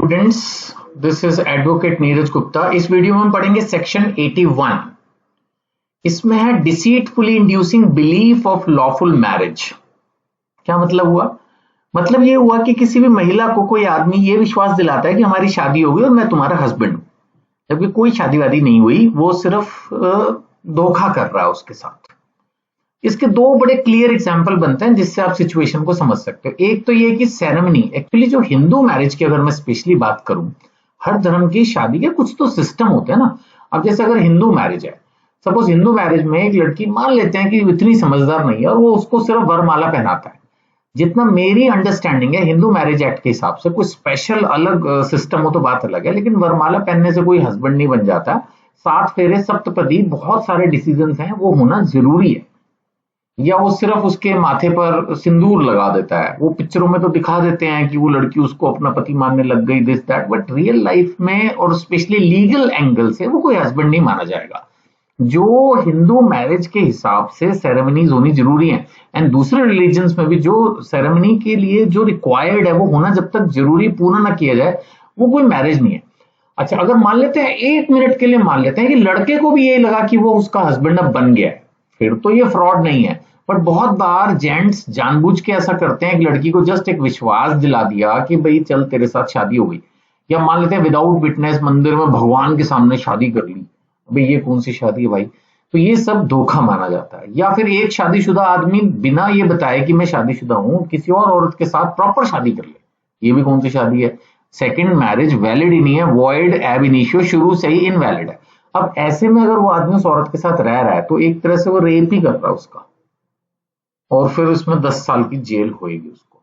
Students, this is advocate Neeraj Gupta. इस video में हम पढ़ेंगे सेक्शन 81। इसमें है deceitfully inducing belief of lawful marriage. क्या मतलब हुआ? मतलब ये हुआ कि किसी भी महिला को कोई आदमी ये विश्वास दिलाता है कि हमारी शादी हो गई और मैं तुम्हारा हस्बैंड हूं, जबकि कोई शादी वादी नहीं हुई, वो सिर्फ धोखा कर रहा है उसके साथ। इसके दो बड़े क्लियर एग्जांपल बनते हैं जिससे आप सिचुएशन को समझ सकते हो। एक तो ये कि सेरेमनी, एक्चुअली जो हिंदू मैरिज की अगर मैं स्पेशली बात करूं, हर धर्म की शादी के कुछ तो सिस्टम होते हैं ना। अब जैसे अगर हिंदू मैरिज है, सपोज हिंदू मैरिज में एक लड़की मान लेते हैं कि इतनी समझदार नहीं है और वो उसको सिर्फ वरमाला पहनाता है। जितना मेरी अंडरस्टैंडिंग है हिंदू मैरिज एक्ट के हिसाब से, कोई स्पेशल अलग सिस्टम हो तो बात अलग है, लेकिन वरमाला पहनने से कोई हस्बैंड नहीं बन जाता। 7 फेरे, सप्तपदी, बहुत सारे डिसीजंस हैं, वो होना जरूरी है। या वो सिर्फ उसके माथे पर सिंदूर लगा देता है। वो पिक्चरों में तो दिखा देते हैं कि वो लड़की उसको अपना पति मानने लग गई, this that, but real life में और स्पेशली लीगल एंगल से वो कोई हस्बैंड नहीं माना जाएगा। जो हिंदू मैरिज के हिसाब से सेरेमनीज होनी जरूरी है, एंड दूसरे रिलीजन्स में भी जो सेरेमनी के लिए जो रिक्वायर्ड है वो होना जब तक जरूरी पूरा ना किया जाए, वो कोई मैरिज नहीं है। अच्छा, अगर मान लेते हैं, 1 मिनट के लिए मान लेते हैं कि लड़के को भी ये लगा कि वो उसका हस्बैंड अब बन गया है, फिर तो ये फ्रॉड नहीं है। बट बहुत बार जेंट्स जानबूझ के ऐसा करते हैं कि लड़की को जस्ट एक विश्वास दिला दिया कि भाई चल तेरे साथ शादी हो गई, या मान लेते हैं विदाउट विटनेस मंदिर में भगवान के सामने शादी कर ली। भाई ये कौन सी शादी है भाई? तो ये सब धोखा माना जाता है। या फिर एक शादीशुदा आदमी बिना ये बताए कि मैं शादीशुदा हूं, किसी और औरत के साथ प्रॉपर शादी कर ले, ये भी कौन सी शादी है? सेकेंड मैरिज वैलिड ही नहीं है, वॉइड एब इनिशियो, शुरू से ही इनवैलिड है। अब ऐसे में अगर वो आदमी उस औरत के साथ रह रहा है तो एक तरह से वो रेप ही कर रहा है उसका, और फिर उसमें 10 साल की जेल होगी उसको।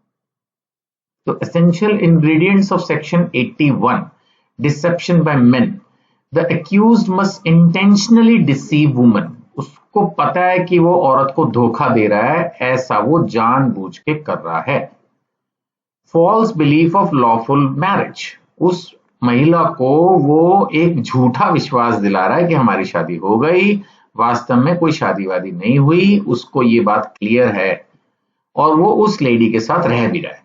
तो essential ingredients of section 81, deception by men. The accused must intentionally deceive woman. उसको पता है कि वो औरत को धोखा दे रहा है, ऐसा वो जानबूझ के कर रहा है। False belief of lawful marriage. उस महिला को वो एक झूठा विश्वास दिला रहा है कि हमारी शादी हो गई, वास्तव में कोई शादी वादी नहीं हुई, उसको ये बात क्लियर है और वो उस लेडी के साथ रह भी रहा है।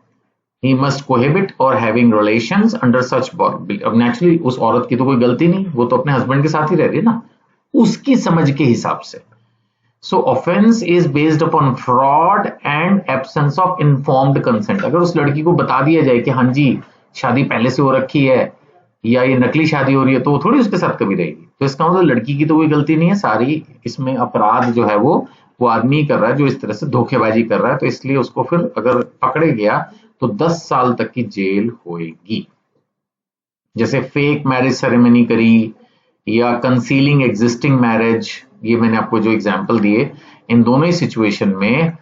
He must cohabit or having relations under such bond। अब नेचुरली उस औरत की तो कोई गलती नहीं, वो तो अपने हस्बैंड के साथ ही रह रही है ना, उसकी समझ के हिसाब से। So offence is based upon fraud and absence of informed consent. अगर उस लड़की को बता दिया जाए कि हाँ जी शादी पहले से हो रखी है, या ये नकली शादी हो रही है, तो वो थोड़ी उसके साथ कभी रहेगी। तो इसका मतलब लड़की की तो कोई गलती नहीं है, सारी इसमें अपराध जो है वो आदमी कर रहा है जो इस तरह से धोखेबाजी कर रहा है। तो इसलिए उसको फिर अगर पकड़े गया तो 10 साल तक की जेल होएगी। जैसे फेक मैरिज सेरेमनी करी या कंसीलिंग एग्जिस्टिंग मैरिज, ये मैंने आपको जो एग्जांपल दिए, इन दोनों ही सिचुएशन में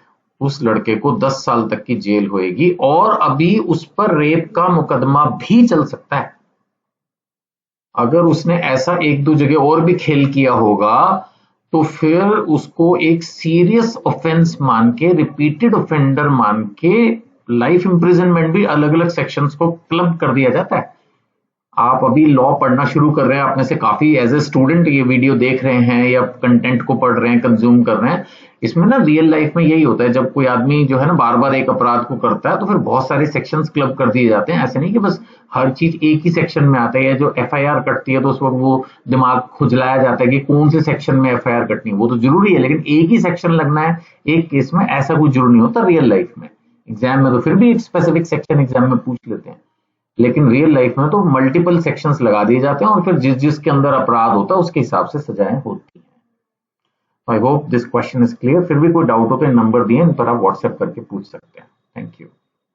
उस लड़के को 10 साल तक की जेल होएगी, और अभी उस पर रेप का मुकदमा भी चल सकता है। अगर उसने ऐसा 1-2 जगह और भी खेल किया होगा तो फिर उसको एक सीरियस ऑफेंस मान के, रिपीटेड ऑफेंडर मान के, लाइफ इंप्रिजनमेंट भी अलग अलग सेक्शंस को क्लब कर दिया जाता है। आप अभी लॉ पढ़ना शुरू कर रहे हैं, आप में से काफी एज ए स्टूडेंट ये वीडियो देख रहे हैं या कंटेंट को पढ़ रहे हैं, कंज्यूम कर रहे हैं। इसमें ना रियल लाइफ में यही होता है, जब कोई आदमी जो है ना बार बार एक अपराध को करता है तो फिर बहुत सारे सेक्शंस क्लब कर दिए जाते हैं। ऐसे नहीं कि बस हर चीज एक ही सेक्शन में आता है, या जो FIR कटती है तो उस वक्त वो दिमाग खुजलाया जाता है कि कौन से सेक्शन में FIR कटनी है। वो तो जरूरी है, लेकिन एक ही सेक्शन लगना है एक केस में, ऐसा कुछ जरूरी नहीं होता रियल लाइफ में। एग्जाम में तो फिर भी एक स्पेसिफिक सेक्शन एग्जाम में पूछ लेते हैं, लेकिन रियल लाइफ में तो मल्टीपल सेक्शंस लगा दिए जाते हैं और फिर जिसके अंदर अपराध होता है उसके हिसाब से सजाएं होती हैं। I hope this question is clear. फिर भी कोई डाउट हो तो नंबर दिए, इन पर आप व्हाट्सएप करके पूछ सकते हैं। Thank you.